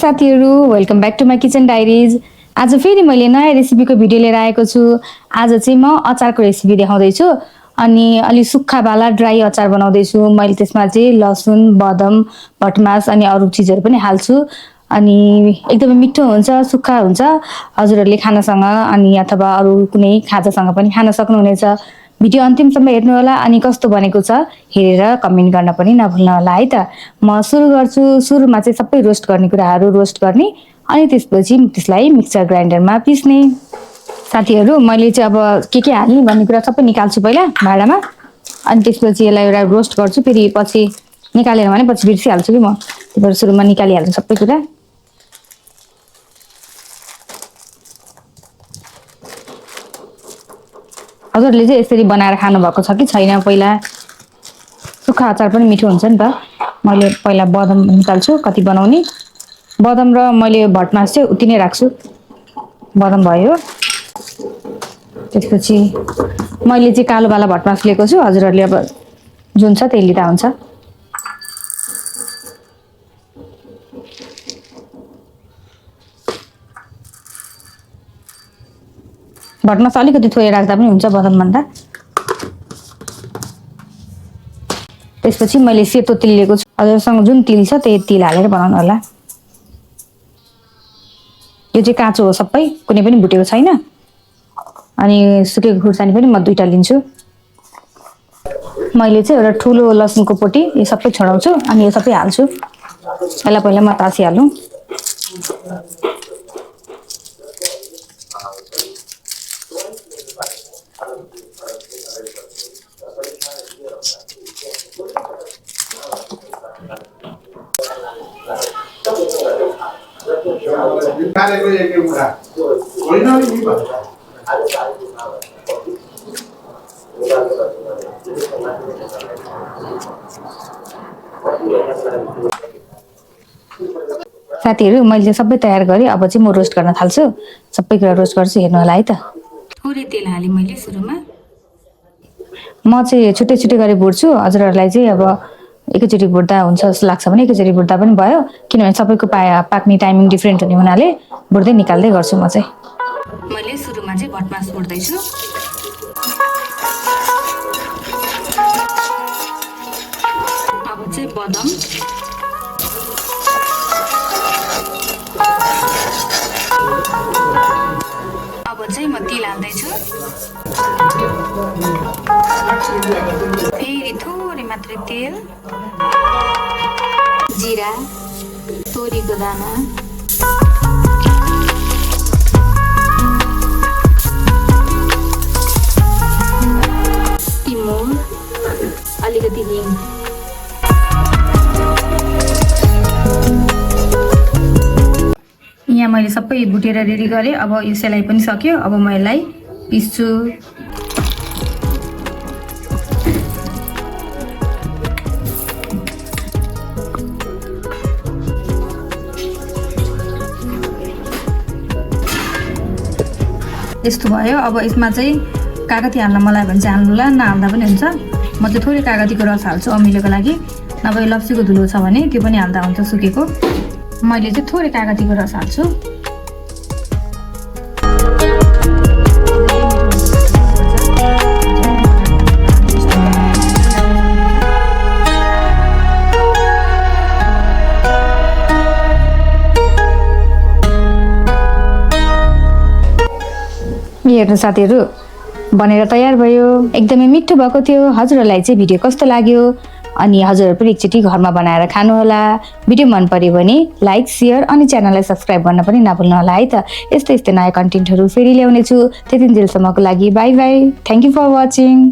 साथीहरु, welcome back to my kitchen diaries. आज फेरि मैले नयाँ रेसिपीको भिडियो लिएर आएको छु। आज चाहिँ म अचारको रेसिपी देखाउँदैछु अनि अलि सुक्खावाला ड्राई अचार बनाउँदैछु। मैले त्यसमा चाहिँ लसुन, बदम, भटमास अनि अरू चिजहरू पनि हाल्छु अनि एकदमै मिठो हुन्छ, सुक्खा हुन्छ। हजुरहरूले खानासँग अनि अथवा अरू कुनै खाजासँग पनि खान सक्नुहुनेछ। भिडियो अन्तिमसम्म हेर्नु होला अनि कस्तो बनेको छ हेरेर कमेन्ट गर्न पनि नभुल्नु होला है त। म सुरु गर्छु। सुरुमा चाहिँ सबै रोस्ट गर्ने कुराहरू रोस्ट गर्ने अनि त्यसपछि त्यसलाई मिक्सर ग्राइन्डरमा पिस्ने। साथीहरू, मैले चाहिँ अब के हाल्ने भन्ने कुरा सबै निकाल्छु पहिला भाँडामा अनि त्यसपछि यसलाई एउटा रोस्ट गर्छु। फेरि पछि निकालेर भने पछि बिर्सिहाल्छु कि म, त्यही भएर सुरुमा निकालिहाल्छु सबै कुरा। हजुरले चाहिँ यसरी बनाएर खानुभएको छ कि छैन? पहिला सुक्खा अचार पनि मिठो हुन्छ नि त। मैले पहिला बदम निकाल्छु कति बनाउने। बदम र मैले भटमास चाहिँ उति नै राख्छु। बदम भयो, त्यसपछि मैले चाहिँ कालोवाला भटमास लिएको छु। हजुरहरूले अब जुन छ त्यही लिँदा हुन्छ। भटमास अलिकति थोरै राख्दा पनि हुन्छ बदमभन्दा। त्यसपछि मैले सेतो तिल लिएको छु। हजुरसँग जुन तिल छ त्यही तिल हालेर बनाउनु होला। यो चाहिँ काँचो हो सबै, कुनै पनि भुटेको छैन। अनि सुकेको खुर्सानी पनि म 2टा लिन्छु। मैले चाहिँ एउटा ठुलो लसुनको पोटी यो सबै छोडाउँछु अनि यो सबै हाल्छु। यसलाई पहिला म तासिहालौँ। साथीहरू, मैले सबै तयार गरेँ। अब चाहिँ म रोस्ट गर्न थाल्छु। सबै कुरा रोस्ट गर्छु, हेर्नु होला है त। थोरै तेल हालेँ मैले सुरुमा। म चाहिँ छुट्टै छुट्टै गरी भुट्छु। हजुरहरूलाई चाहिँ अब एकैचोटि भुट्दा हुन्छ जस्तो लाग्छ भने एकैचोटि भुट्दा पनि भयो, किनभने सबैको पाक्ने टाइमिङ डिफ्रेन्ट हुने हुनाले भुट्दै निकाल्दै गर्छु म चाहिँ। मैले सुरुमा चाहिँ भटमास भुट्दैछु। अब चाहिँ बदम, अब चाहिँ म तिल हाल्दैछु। फेरि थोरै मात्रै तेल, जिरा, तोरीको दाना, तिमुर, अलिकति हिङ। यहाँ मैले सबै भुटेर रेडी गरेँ। अब यो सेलाइ पनि सक्यो। अब म यसलाई पिस्छु। यस्तो भयो। अब यसमा चाहिँ कागती हाल्न मलाई भने चाहिँ हाल्नु होला, नहाल्दा पनि हुन्छ। म चाहिँ थोरै कागतीको रस हाल्छु अमिलोको लागि, नभए लप्सीको धुलो छ भने त्यो पनि हाल्दा हुन्छ सुकेको। मैले चाहिँ थोरै कागतीको रस हाल्छु। हेर्नु साथीहरू, बनेर तयार भयो। एकदमै मिठो भएको थियो। हजुरहरूलाई चाहिँ भिडियो कस्तो लाग्यो अनि हजुरहरू पनि एकचोटि घरमा बनाएर खानुहोला। भिडियो मन पर्यो भने लाइक, सेयर अनि च्यानललाई सब्सक्राइब गर्न पनि नभुल्नु होला है त। यस्तै नयाँ कन्टेन्टहरू फेरि ल्याउने छु। त्यतिन्जेलसम्मको लागि bye bye. Thank you for watching.